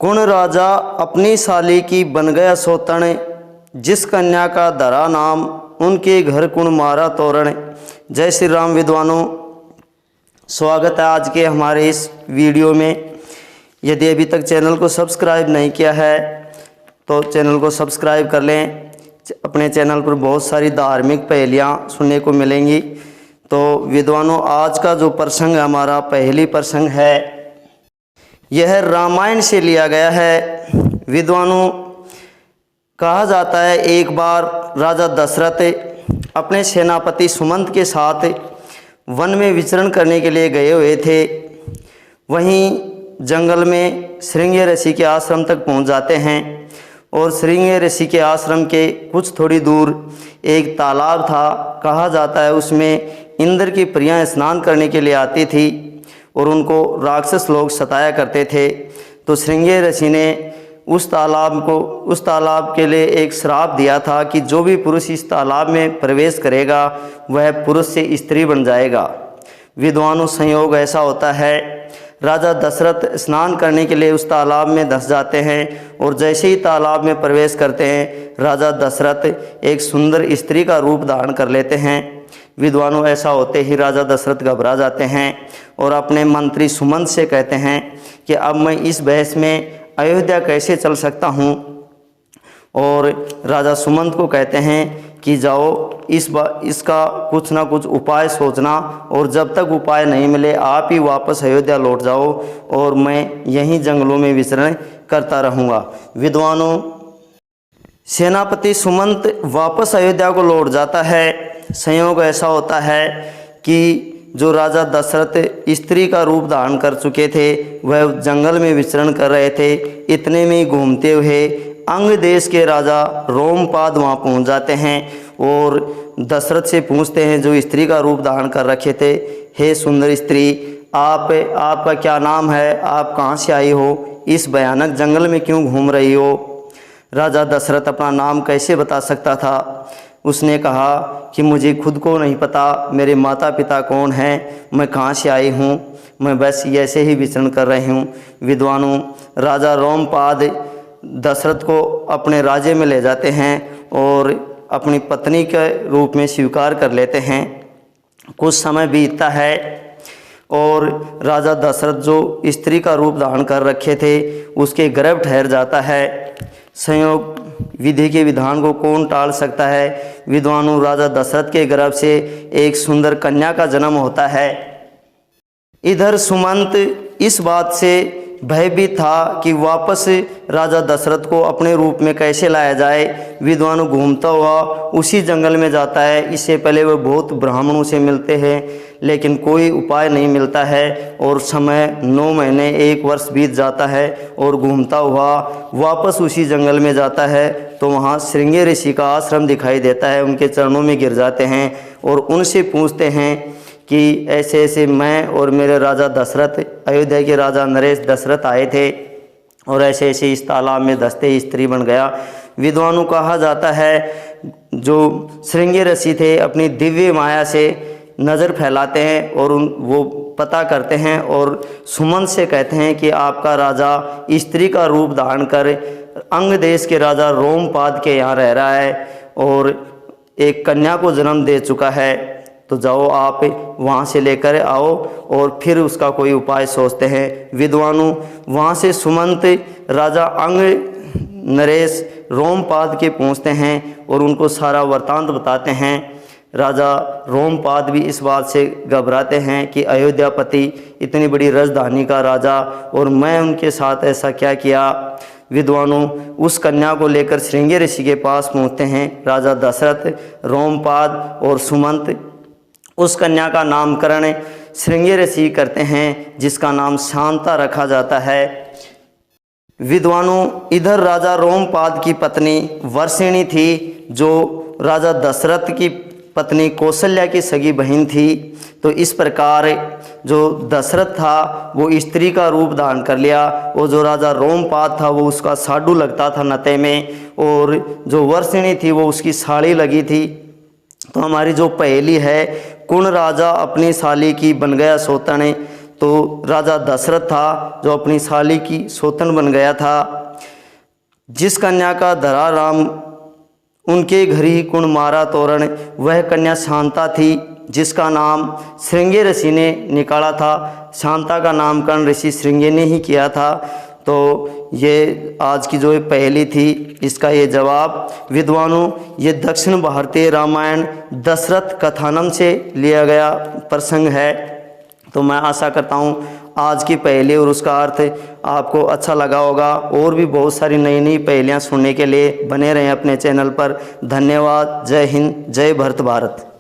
कुण राजा अपनी साली की बन गया सौतन, जिस कन्या का धरा नाम उनके घर कुण मारा तोरण। जय श्री राम विद्वानों, स्वागत है आज के हमारे इस वीडियो में। यदि अभी तक चैनल को सब्सक्राइब नहीं किया है तो चैनल को सब्सक्राइब कर लें। अपने चैनल पर बहुत सारी धार्मिक पहेलियाँ सुनने को मिलेंगी। तो विद्वानों, आज का जो प्रसंग हमारा पहली प्रसंग है, यह रामायण से लिया गया है। विद्वानों, कहा जाता है एक बार राजा दशरथ अपने सेनापति सुमंत के साथ वन में विचरण करने के लिए गए हुए थे। वहीं जंगल में श्रृंगी ऋषि के आश्रम तक पहुंच जाते हैं और श्रृंगी ऋषि के आश्रम के कुछ थोड़ी दूर एक तालाब था। कहा जाता है उसमें इंद्र की प्रियां स्नान करने के लिए आती थी और उनको राक्षस लोग सताया करते थे। तो श्रृंगी ऋषि ने उस तालाब के लिए एक श्राप दिया था कि जो भी पुरुष इस तालाब में प्रवेश करेगा वह पुरुष से स्त्री बन जाएगा। विद्वानों, संयोग ऐसा होता है, राजा दशरथ स्नान करने के लिए उस तालाब में धंस जाते हैं और जैसे ही तालाब में प्रवेश करते हैं, राजा दशरथ एक सुंदर स्त्री का रूप धारण कर लेते हैं। विद्वानों, ऐसा होते ही राजा दशरथ घबरा जाते हैं और अपने मंत्री सुमंत से कहते हैं कि अब मैं इस बहस में अयोध्या कैसे चल सकता हूँ। और राजा सुमंत को कहते हैं कि जाओ इसका कुछ ना कुछ उपाय सोचना और जब तक उपाय नहीं मिले आप ही वापस अयोध्या लौट जाओ और मैं यहीं जंगलों में विचरण करता रहूँगा। विद्वानों, सेनापति सुमंत वापस अयोध्या को लौट जाता है। संयोग ऐसा होता है कि जो राजा दशरथ स्त्री का रूप धारण कर चुके थे वह जंगल में विचरण कर रहे थे। इतने में घूमते हुए अंग देश के राजा रोमपाद वहाँ पहुँच जाते हैं और दशरथ से पूछते हैं जो स्त्री का रूप धारण कर रखे थे, हे सुंदर स्त्री, आपका क्या नाम है, आप कहाँ से आई हो, इस भयानक जंगल में क्यों घूम रही हो। राजा दशरथ अपना नाम कैसे बता सकता था। उसने कहा कि मुझे खुद को नहीं पता, मेरे माता पिता कौन हैं, मैं कहाँ से आई हूँ, मैं बस ऐसे ही विचरण कर रही हूँ। विद्वानों, राजा रोमपाद दशरथ को अपने राज्य में ले जाते हैं और अपनी पत्नी के रूप में स्वीकार कर लेते हैं। कुछ समय बीतता है और राजा दशरथ जो स्त्री का रूप धारण कर रखे थे उसके गर्भ ठहर जाता है। संयोग विधि के विधान को कौन टाल सकता है। विद्वानों, राजा दशरथ के गर्भ से एक सुंदर कन्या का जन्म होता है। इधर सुमंत इस बात से भयभीत था कि वापस राजा दशरथ को अपने रूप में कैसे लाया जाए। विद्वानों, घूमता हुआ उसी जंगल में जाता है। इससे पहले वह बहुत ब्राह्मणों से मिलते हैं लेकिन कोई उपाय नहीं मिलता है और समय 9 महीने 1 वर्ष बीत जाता है और घूमता हुआ वापस उसी जंगल में जाता है तो वहाँ श्रृंगी ऋषि का आश्रम दिखाई देता है। उनके चरणों में गिर जाते हैं और उनसे पूछते हैं कि ऐसे ऐसे मैं और मेरे राजा दशरथ, अयोध्या के राजा नरेश दशरथ आए थे और ऐसे ऐसे इस तालाब में धंसते ही स्त्री बन गया। विद्वानों, कहा जाता है जो श्रृंगी ऋषि थे अपनी दिव्य माया से नज़र फैलाते हैं और वो पता करते हैं और सुमंत से कहते हैं कि आपका राजा स्त्री का रूप धारण कर अंग देश के राजा रोमपाद के यहाँ रह रहा है और एक कन्या को जन्म दे चुका है, तो जाओ आप वहाँ से लेकर आओ और फिर उसका कोई उपाय सोचते हैं। विद्वानों, वहाँ से सुमंत राजा अंग नरेश रोमपाद के पहुँचते हैं और उनको सारा वृतांत बताते हैं। राजा रोमपाद भी इस बात से घबराते हैं कि अयोध्यापति इतनी बड़ी राजधानी का राजा और मैं उनके साथ ऐसा क्या किया। विद्वानों, उस कन्या को लेकर श्रृंगी ऋषि के पास पहुँचते हैं राजा दशरथ, रोमपाद और सुमंत। उस कन्या का नामकरण श्रृंगी ऋषि करते हैं जिसका नाम शांता रखा जाता है। विद्वानों, इधर राजा रोमपाद की पत्नी वर्षिणी थी जो राजा दशरथ की पत्नी कौशल्या की सगी बहन थी। तो इस प्रकार जो दशरथ था वो स्त्री का रूप धारण कर लिया और जो राजा रोमपाद था वो उसका साडू लगता था नते में और जो वर्षिणी थी वो उसकी साड़ी लगी थी। तो हमारी जो पहेली है, कुण राजा अपनी साली की बन गया सौतन, तो राजा दशरथ था जो अपनी साली की सौतन बन गया था। जिस कन्या का धरा राम उनके घर ही कुण मारा तोरण, वह कन्या शांता थी जिसका नाम श्रृंगी ऋषि ने निकाला था। शांता का नामकरण ऋषि श्रृंगी ने ही किया था। तो ये आज की जो पहेली थी इसका ये जवाब विद्वानों ये दक्षिण भारतीय रामायण दशरथ कथानम से लिया गया प्रसंग है। तो मैं आशा करता हूँ आज की पहेली और उसका अर्थ आपको अच्छा लगा होगा। और भी बहुत सारी नई नई पहेलियाँ सुनने के लिए बने रहें अपने चैनल पर। धन्यवाद। जय हिंद, जय भारत भारत।